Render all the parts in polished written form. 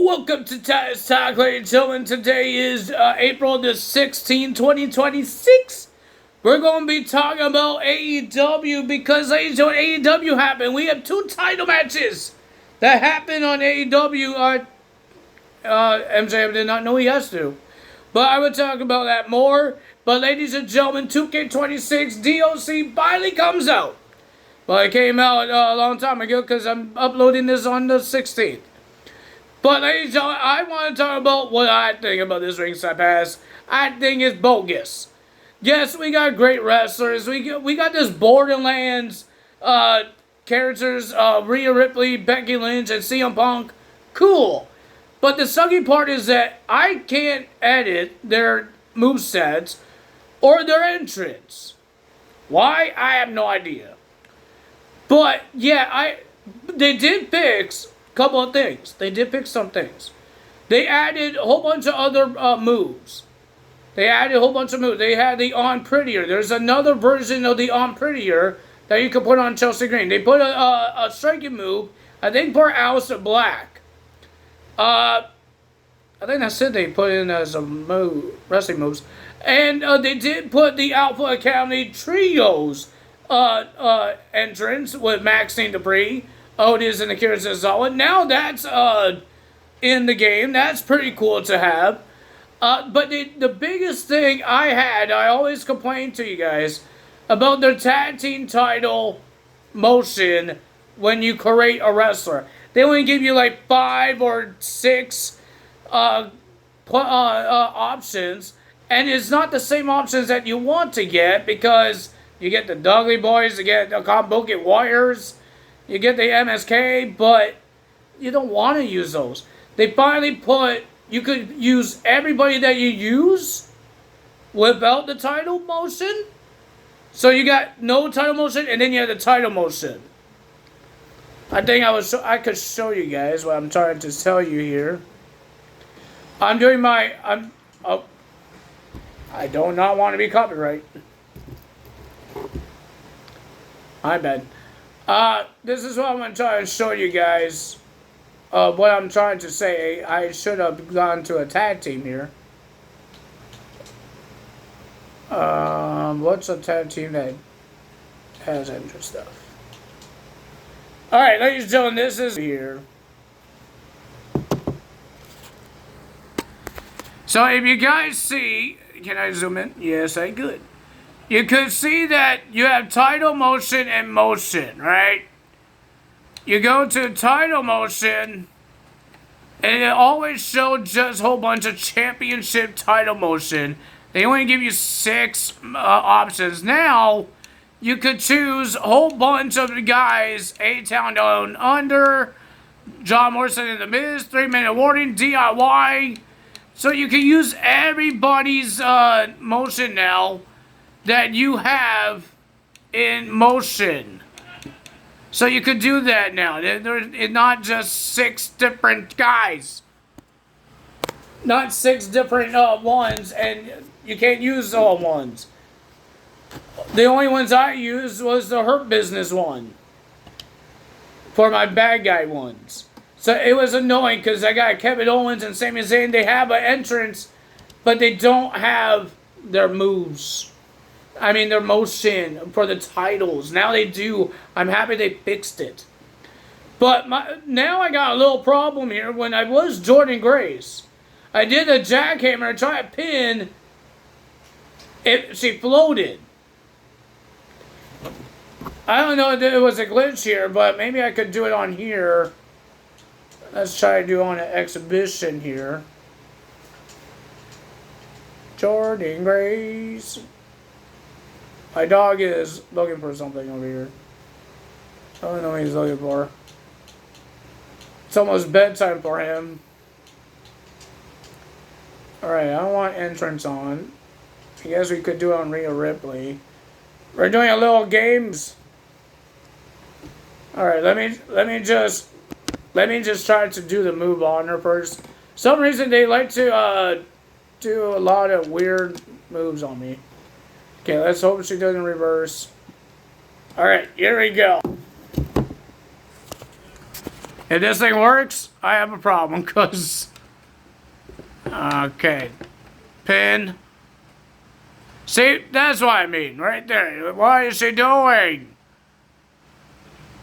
Welcome to Taz Talk, ladies and gentlemen. Today is April the 16th, 2026. We're going to be talking about AEW because, ladies and gentlemen, AEW happened. We have two title matches that happened on AEW. MJF did not know he has to. But I will talk about that more. But, ladies and gentlemen, 2K26 DOC finally comes out. Well, it came out a long time ago because I'm uploading this on the 16th. But, ladies and gentlemen, I want to talk about what I think about this ringside pass. I think it's bogus. Yes, we got great wrestlers. We got this Borderlands characters, Rhea Ripley, Becky Lynch, and CM Punk. Cool. But the sucky part is that I can't edit their movesets or their entrance. Why? I have no idea. But, yeah, they did fix couple of things. They did pick some things. They added a whole bunch of other moves. They had the On Prettier. There's another version of the On Prettier that you can put on Chelsea Green. They put a striking move, I think, for Aleister Black. I think that's it they put in as a move, wrestling moves. And they did put the Alpha Academy Trios entrance with Maxine Dupree, Otis, and Akira Tozawa. Now that's in the game. That's pretty cool to have. But the biggest thing I always complain to you guys about their tag team title motion when you create a wrestler. They only give you like 5 or 6 options, and it's not the same options that you want to get because you get the Dudley Boys, you get the Kabuki Warriors, you get the MSK, but you don't want to use those. They finally put, you could use everybody that you use without the title motion. So you got no title motion, and then you have the title motion. I think I could show you guys what I'm trying to tell you here. I do not want to be copyright. My bad. This is what I'm going to try to show you guys. What I'm trying to say. I should have gone to a tag team here. What's a tag team that has extra stuff? Alright, ladies and gentlemen, this is here. So if you guys see, can I zoom in? Yes, I could. You could see that you have title motion and motion, right? You go to title motion, and it always showed just a whole bunch of championship title motion. They only give you 6 options. Now, you could choose a whole bunch of guys, A-Town Down Under, John Morrison in the Miz, 3-minute warning, DIY. So you can use everybody's motion now that you have in motion. So you could do that now. It's not just 6 different guys. Not 6 different ones, and you can't use all ones. The only ones I used was the Hurt Business one. For my bad guy ones. So it was annoying because I got Kevin Owens and Sami Zayn. They have an entrance, but they don't have their moves. I mean, their motion for the titles. Now they do. I'm happy they fixed it. But now I got a little problem here. When I was Jordan Grace, I did a jackhammer and tried to pin. She floated. I don't know if it was a glitch here, but maybe I could do it on here. Let's try to do it on an exhibition here. Jordan Grace. My dog is looking for something over here. I don't know what he's looking for. It's almost bedtime for him. Alright, I don't want entrance on. I guess we could do it on Rhea Ripley. We're doing a little games. Alright, let me just try to do the move on her first. For some reason they like to do a lot of weird moves on me. Okay, let's hope she doesn't reverse. Alright, here we go. If this thing works, I have a problem, because... Okay. Pin. See, that's what I mean, right there. What is she doing?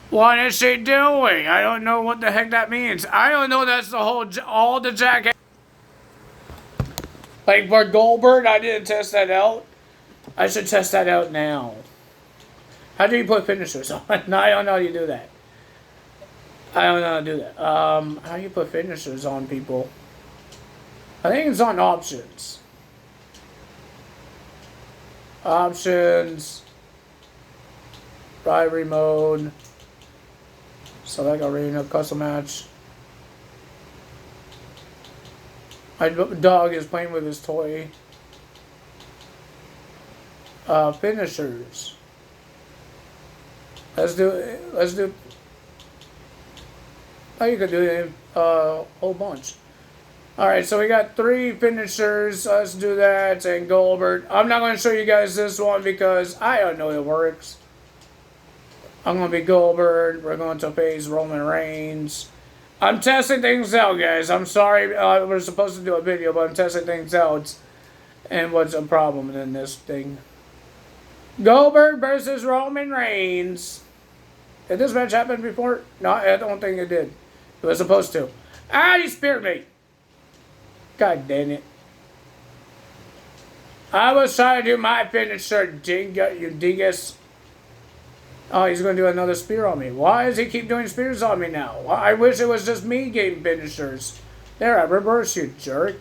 What is she doing? I don't know what the heck that means. I don't know that's the whole, all the jacket. Like for Goldberg, I didn't test that out. I should test that out now. How do you put finishers on? No, I don't know how you do that. I don't know how to do that. How do you put finishers on people? I think it's on options. Options. Rivalry mode. Select arena, custom match. My dog is playing with his toy. Finishers. Let's do. Oh, you could do a whole bunch. Alright, so we got 3 finishers. Let's do that. And Goldberg. I'm not going to show you guys this one because I don't know it works. I'm going to be Goldberg. We're going to face Roman Reigns. I'm testing things out, guys. I'm sorry. We're supposed to do a video, but I'm testing things out. And what's a problem in this thing? Goldberg versus Roman Reigns. Did this match happen before? No, I don't think it did. It was supposed to. Ah, he speared me. God damn it. I was trying to do my finisher, you dingus. Oh, he's going to do another spear on me. Why does he keep doing spears on me now? I wish it was just me getting finishers. There, I reverse you, jerk.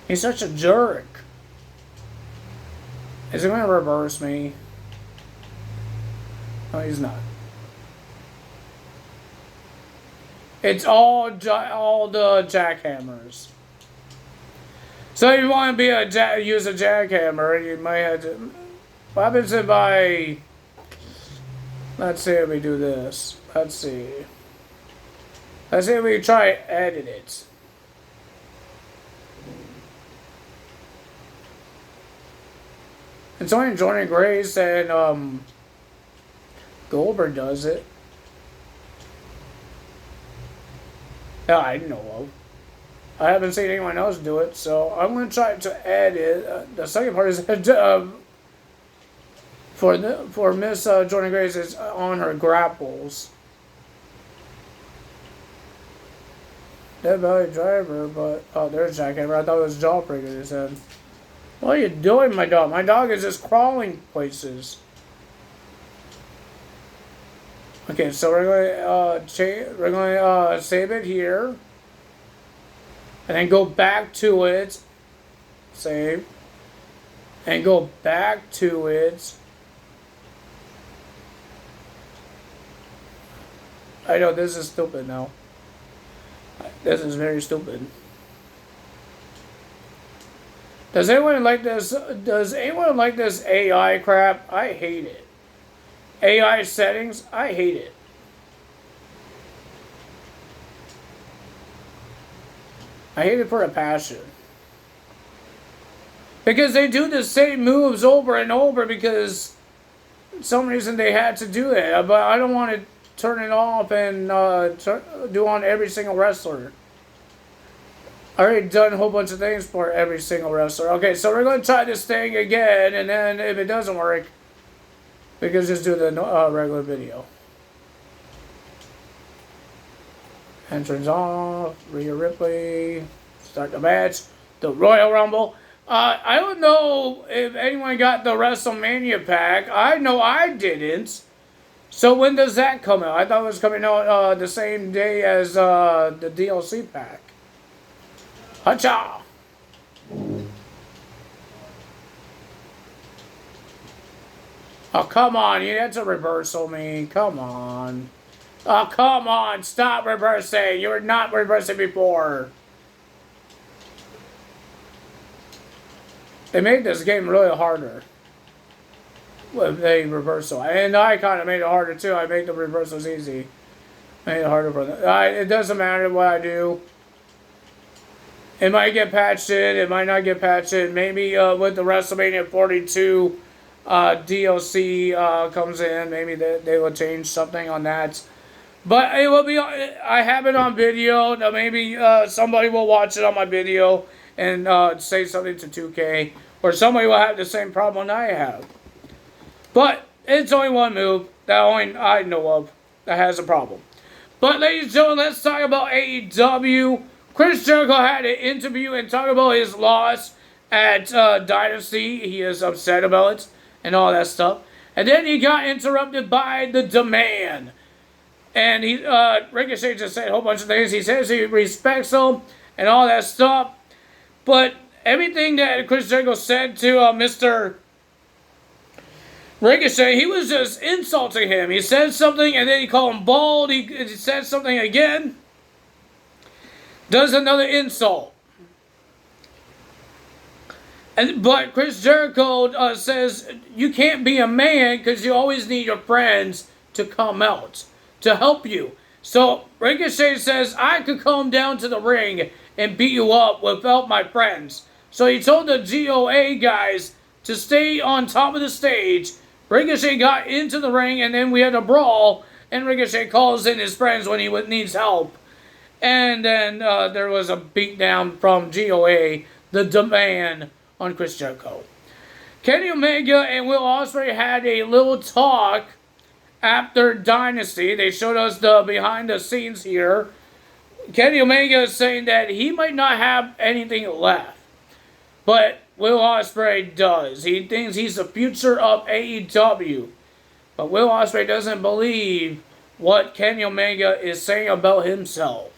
He's such a jerk. Is he going to reverse me? No, he's not. It's all the jackhammers. So if you want to be use a jackhammer, you might have to. What happens if I? Let's see if we do this. Let's see. Let's see if we try edit it. It's only Jordan Grace and Goldberg does it. No, I know of. I haven't seen anyone else do it, so I'm going to try to edit. The second part is for Miss Jordan Grace is on her grapples. Dead Valley Driver, but oh, there's Jackhammer. I thought it was Jawbreaker. He said, "What are you doing, my dog? My dog is just crawling places." Okay, so we're going to save it here, and then go back to it. Save, and go back to it. I know this is stupid now. This is very stupid. Does anyone like this? Does anyone like this AI crap? I hate it. AI settings, I hate it. I hate it for a passion. Because they do the same moves over and over because for some reason they had to do it. But I don't want to turn it off and do on every single wrestler. I already done a whole bunch of things for every single wrestler. Okay, so we're going to try this thing again, and then if it doesn't work, we can just do the regular video. Entrance off, Rhea Ripley, start the match, the Royal Rumble. I don't know if anyone got the WrestleMania pack. I know I didn't. So when does that come out? I thought it was coming out the same day as the DLC pack. Hacha! Oh, come on. You had to reversal me. Come on. Oh, come on. Stop reversing. You were not reversing before. They made this game really harder with a reversal. And I kind of made it harder, too. I made the reversals easy. Made it harder for them. It doesn't matter what I do. It might get patched in. It might not get patched in. Maybe with the WrestleMania 42... DLC comes in, maybe they will change something on that. But it will be. I have it on video. Now maybe somebody will watch it on my video and say something to 2K, or somebody will have the same problem I have. But it's only one move that only I know of that has a problem. But ladies and gentlemen, let's talk about AEW. Chris Jericho had an interview and talked about his loss at Dynasty. He is upset about it and all that stuff. And then he got interrupted by the Demand. And Ricochet just said a whole bunch of things. He says he respects him and all that stuff. But everything that Chris Jericho said to Mr. Ricochet, he was just insulting him. He said something and then he called him bald. He said something again. Does another insult. But Chris Jericho says you can't be a man because you always need your friends to come out to help you. So Ricochet says, I could come down to the ring and beat you up without my friends. So he told the GOA guys to stay on top of the stage. Ricochet got into the ring and then we had a brawl. And Ricochet calls in his friends when he needs help. And then there was a beatdown from GOA, the Demand, on Chris Jericho. Kenny Omega and Will Ospreay had a little talk after Dynasty. They showed us the behind the scenes here. Kenny Omega is saying that he might not have anything left, but Will Ospreay does. He thinks he's the future of AEW, but Will Ospreay doesn't believe what Kenny Omega is saying about himself.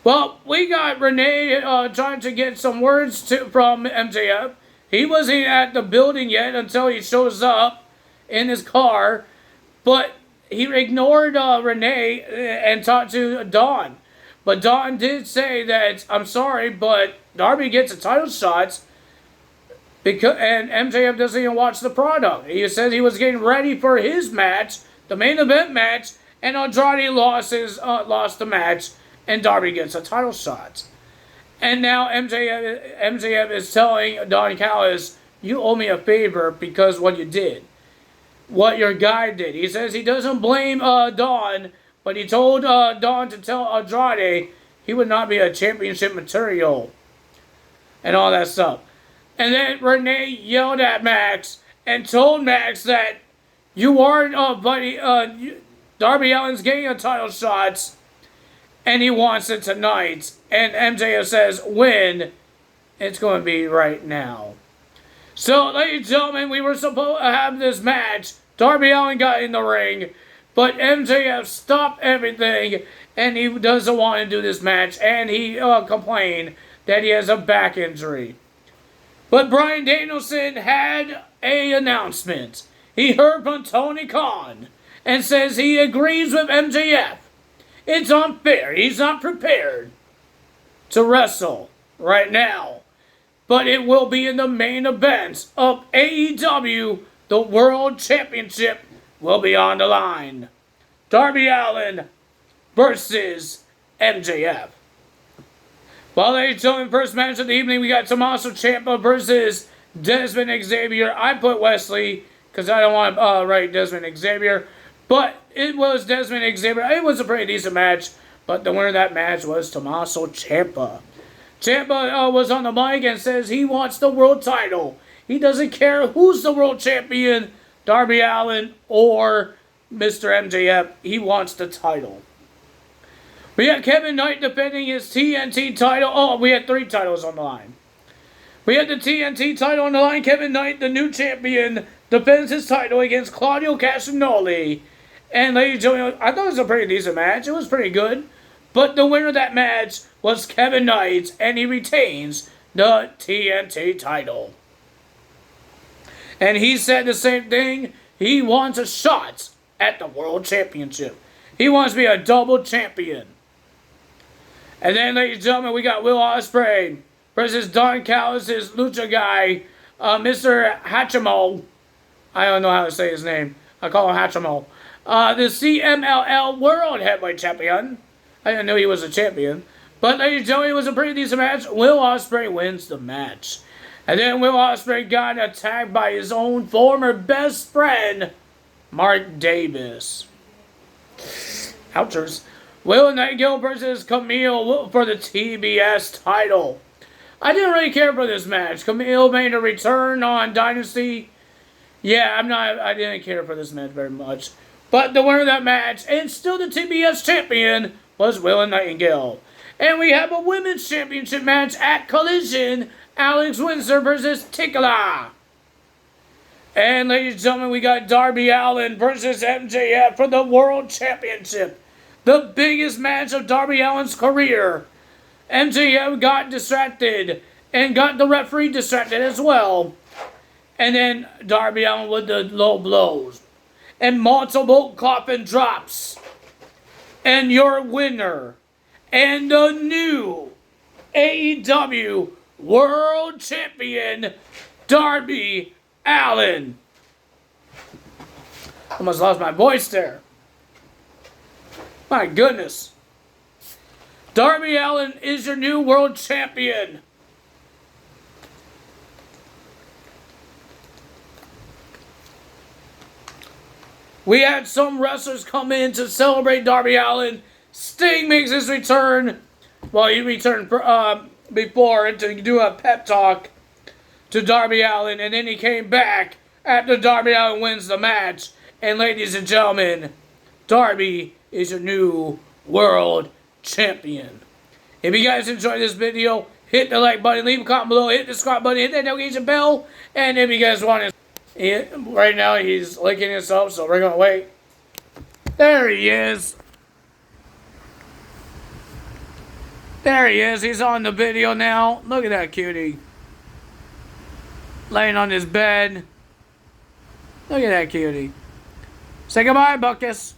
Well, we got Renee trying to get some words from MJF. He wasn't at the building yet until he shows up in his car. But he ignored Renee and talked to Dawn. But Dawn did say that, I'm sorry, but Darby gets a title shot and MJF doesn't even watch the product. He said he was getting ready for his match, the main event match, and Andrade lost the match, and Darby gets a title shot. And now MJF is telling Don Callis, you owe me a favor because what you did. What your guy did. He says he doesn't blame Dawn, but he told Dawn to tell Andrade he would not be a championship material and all that stuff. And then Renee yelled at Max and told Max that you are, buddy, Darby Allin's getting a title shot and he wants it tonight. And MJF says, when? It's going to be right now. So, ladies and gentlemen, we were supposed to have this match. Darby Allin got in the ring, but MJF stopped everything, and he doesn't want to do this match, and he complained that he has a back injury. But Bryan Danielson had an announcement. He heard from Tony Khan, and says he agrees with MJF. It's unfair. He's not prepared to wrestle right now. But it will be in the main events of AEW. The World Championship will be on the line. Darby Allin versus MJF. Well, ladies and gentlemen, first match of the evening, we got Tommaso Ciampa versus Desmond Xavier. I put Wesley because I don't want to write Desmond Xavier. But it was Desmond Xavier. It was a pretty decent match. But the winner of that match was Tommaso Ciampa. Ciampa was on the mic and says he wants the world title. He doesn't care who's the world champion, Darby Allin or Mr. MJF. He wants the title. We had Kevin Knight defending his TNT title. Oh, we had 3 titles on the line. We had the TNT title on the line. Kevin Knight, the new champion, defends his title against Claudio Castagnoli. And ladies and gentlemen, I thought it was a pretty decent match. It was pretty good. But the winner of that match was Kevin Knight, and he retains the TNT title. And he said the same thing. He wants a shot at the World Championship. He wants to be a double champion. And then, ladies and gentlemen, we got Will Ospreay versus Don Callis' lucha guy, Mr. Hachimo. I don't know how to say his name. I call him Hachimo. The CMLL World Heavyweight Champion. I didn't know he was a champion. But, ladies and gentlemen, it was a pretty decent match. Will Ospreay wins the match. And then Will Ospreay got attacked by his own former best friend, Mark Davis. Ouchers. Will Nightingale versus Camille for the TBS title. I didn't really care for this match. Camille made a return on Dynasty. Yeah, I didn't care for this match very much. But the winner of that match, and still the TBS champion, was Will Nightingale. And we have a women's championship match at Collision. Alex Windsor versus Tickla. And ladies and gentlemen, we got Darby Allin versus MJF for the World Championship. The biggest match of Darby Allin's career. MJF got distracted and got the referee distracted as well. And then Darby Allin with the low blows. And multiple coffin drops. And your winner. And the new AEW World Champion, Darby Allin. Almost lost my voice there. My goodness. Darby Allin is your new world champion. We had some wrestlers come in to celebrate Darby Allin. Sting makes his return. Well, he returned before to do a pep talk to Darby Allin, and then he came back after Darby Allin wins the match. And ladies and gentlemen, Darby is your new world champion. If you guys enjoyed this video, hit the like button, leave a comment below, hit the subscribe button, hit that notification bell, and if you guys want to, right now he's licking himself, so we're gonna wait. There he is. There he is. He's on the video now. Look at that cutie. Laying on his bed. Look at that cutie. Say goodbye, Buckus.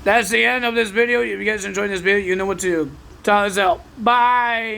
That's the end of this video. If you guys enjoyed this video, you know what to do. Time is out. Bye.